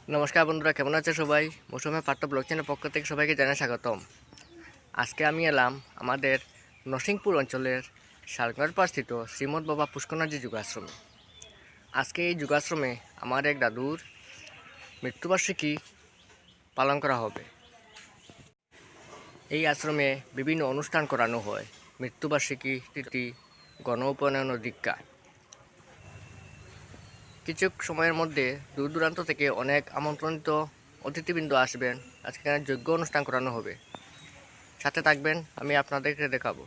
নমস্কার বন্ধুরা, কেমন আছে সবাই? মৌসুমে পাট্ট ব্লগ চ্যানেলের পক্ষ থেকে সবাইকে জানাই স্বাগতম। আজকে আমি এলাম আমাদের নরসিংপুর অঞ্চলের শালগড়পাড়স্থিত শ্রীমৎ বাবা পুষ্করনাথজি যোগাশ্রমে। আজকে এই যোগাশ্রমে আমার এক দাদুর মৃত্যুবার্ষিকী পালন করা হবে। এই আশ্রমে বিভিন্ন অনুষ্ঠান করানো হয়, মৃত্যুবার্ষিকী, তিথি, গণ উপনয়ন, দীক্ষা। কিছু সময়ের মধ্যে দূর দূরান্ত থেকে অনেক আমন্ত্রিত অতিথিবৃন্দ আসবেন। আজকে এখানে যজ্ঞ অনুষ্ঠান করানো হবে। সাথে থাকবেন, আমি আপনাদেরকে দেখাবো।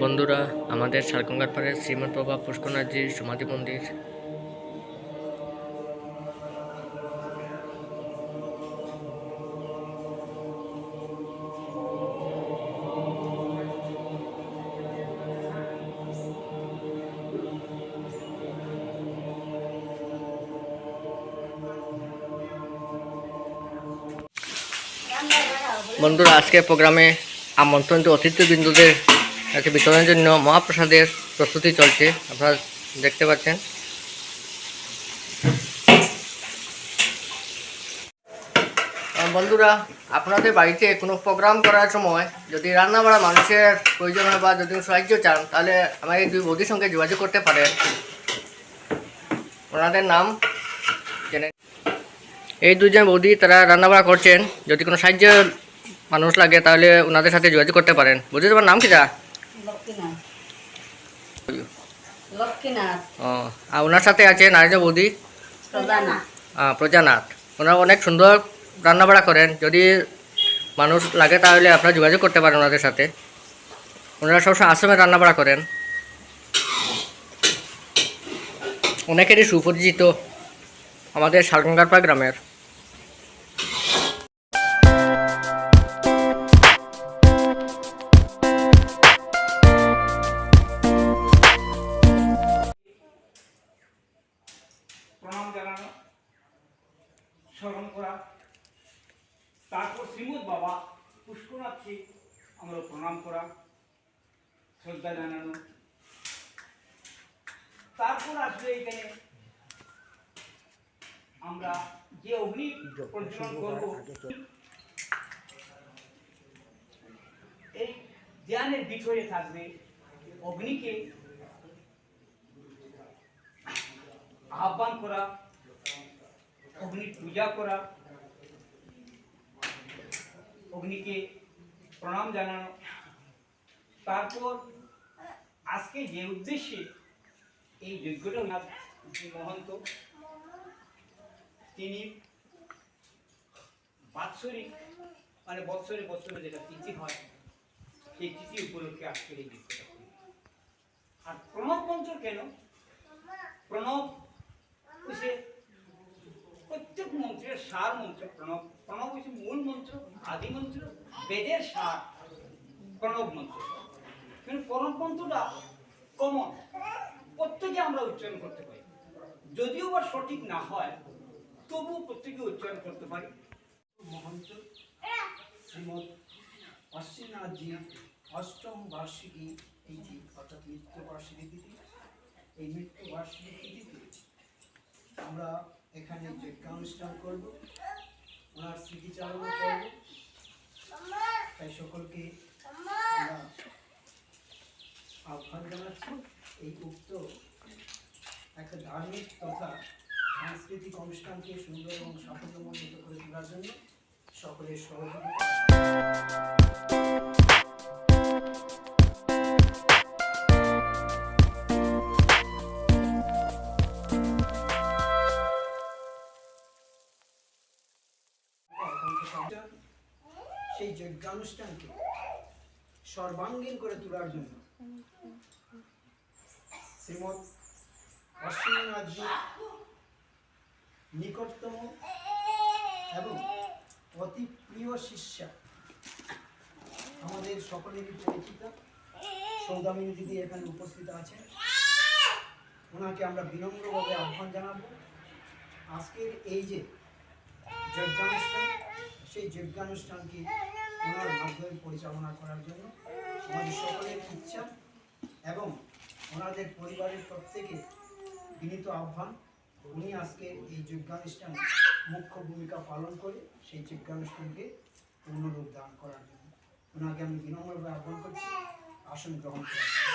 বন্ধুরা, আমাদের শালগঙ্গার পাড়ে শ্রীমৎ বাবা পুষ্করনাথজির সমাধি মন্দির। বন্ধুরা, আজকে প্রোগ্রামে আমন্ত্রিত অতিথিবৃন্দদের কাছে বিতরণের জন্য মহাপ্রসাদের প্রস্তুতি চলছে, আপনারা দেখতে পাচ্ছেন। বন্ধুরা, আপনাদের বাড়িতে কোনো প্রোগ্রাম করার সময় যদি রান্না বাড়া মানুষের প্রয়োজন হয় বা যদি সাহায্য চান, তাহলে আমার এই দুই বৌদির সঙ্গে যোগাযোগ করতে পারেন। ওনাদের নাম জেনে, এই দুজন বৌদি তারা রান্নাবাড়া করছেন। যদি কোনো সাহায্য মানুষ লাগে তাহলে ওনাদের সাথে যোগাযোগ করতে পারেন। বৌদি, তোমার নাম কি? লক্ষ্মীনাথ। ও, আর ওনার সাথে আছে নারীজা বৌদি প্রজানাথ। ওনারা অনেক সুন্দর রান্নাবাড়া করেন। যদি মানুষ লাগে তাহলে আপনারা যোগাযোগ করতে পারেন ওনাদের সাথে। ওনারা সবসময় আশ্রমে রান্নাবাড়া করেন। অনেকেরই সুপরিচিত আমাদের শালগঙ্গারপাড় গ্রামের। প্রণাম জানানো, স্মরণ করা, তারপর শ্রীমৎ বাবা পুষ্করনাথকে আমরা প্রণাম করা, শ্রদ্ধা জানানো। তারপর আসবে এখানে আমরা যে অগ্নি প্রজ্বলন করব, এই ধ্যানের বিষয়ে থাকবে অগ্নিকে আহ্বান করা, অগ্নির পূজা করা, অগ্নিকে প্রণাম জানানো। তারপর আজকে যে উদ্দেশ্যে এই যজ্ঞটা মহন্ত, তিনি বাৎসরিক মানে বৎসরে বৎসরে যেটা তিথি হয়, সেই তিথি উপলক্ষে আজকের এই যজ্ঞটা করি। আর প্রণব মন্ত্র কেন? প্রণব হচ্ছে প্রত্যেক মন্ত্রের সার মন্ত্র। প্রণব প্রণব হচ্ছে মূল মন্ত্র, আদি মন্ত্র, বেদের সার প্রণব মন্ত্র। কিন্তু প্রণব মন্ত্রটা কমন, প্রত্যেকে আমরা উচ্চারণ করতে পারি। যদিও বা সঠিক না হয়, তবুও প্রত্যেকে উচ্চারণ করতে পারি। মহন্ত শ্রীমৎ অশ্বীনাথজির অষ্টম বার্ষিকী তিথি, অর্থাৎ মৃত্যুবার্ষিকী তিথি। এই মৃত্যুবার্ষিকী তিথিতে আমরা এখানে যজ্ঞানুষ্ঠান করব, ওনার স্মৃতিচারণা করব। তাই সকলকে আমরা আহ্বান জানাচ্ছি এই উক্ত একটা ধার্মিক তথা সাংস্কৃতিক অনুষ্ঠানকে সুন্দর এবং সাফল্যমণ্ডিত করে তোলার জন্য সকলের সহযোগিতা। সেই যজ্ঞানুষ্ঠানকে সর্বাঙ্গীন করে তোলার জন্য শ্রীমৎ অশ্বীনাথজির নিকটতম এবং অতি প্রিয় শিষ্যা, আমাদের সকলেরই পরিচিতা সৌদামিনী দিদি এখানে উপস্থিত আছেন। ওনাকে আমরা বিনম্রভাবে আহ্বান জানাবো আজকের এই যে যজ্ঞানুষ্ঠান, সেই যজ্ঞানুষ্ঠানকে ওনার মাধ্যমে পরিচালনা করার জন্য আমাদের সকলের ইচ্ছা এবং ওনাদের পরিবারের প্রত্যেকে বিনীত আহ্বান উনি আজকে এই যজ্ঞানুষ্ঠানে মুখ্য ভূমিকা পালন করে সেই যজ্ঞানুষ্ঠানকে পূর্ণরূপ দান করার জন্য ওনাকে আমি বিনম্রভাবে আহ্বান করছি আসন গ্রহণ করার জন্য।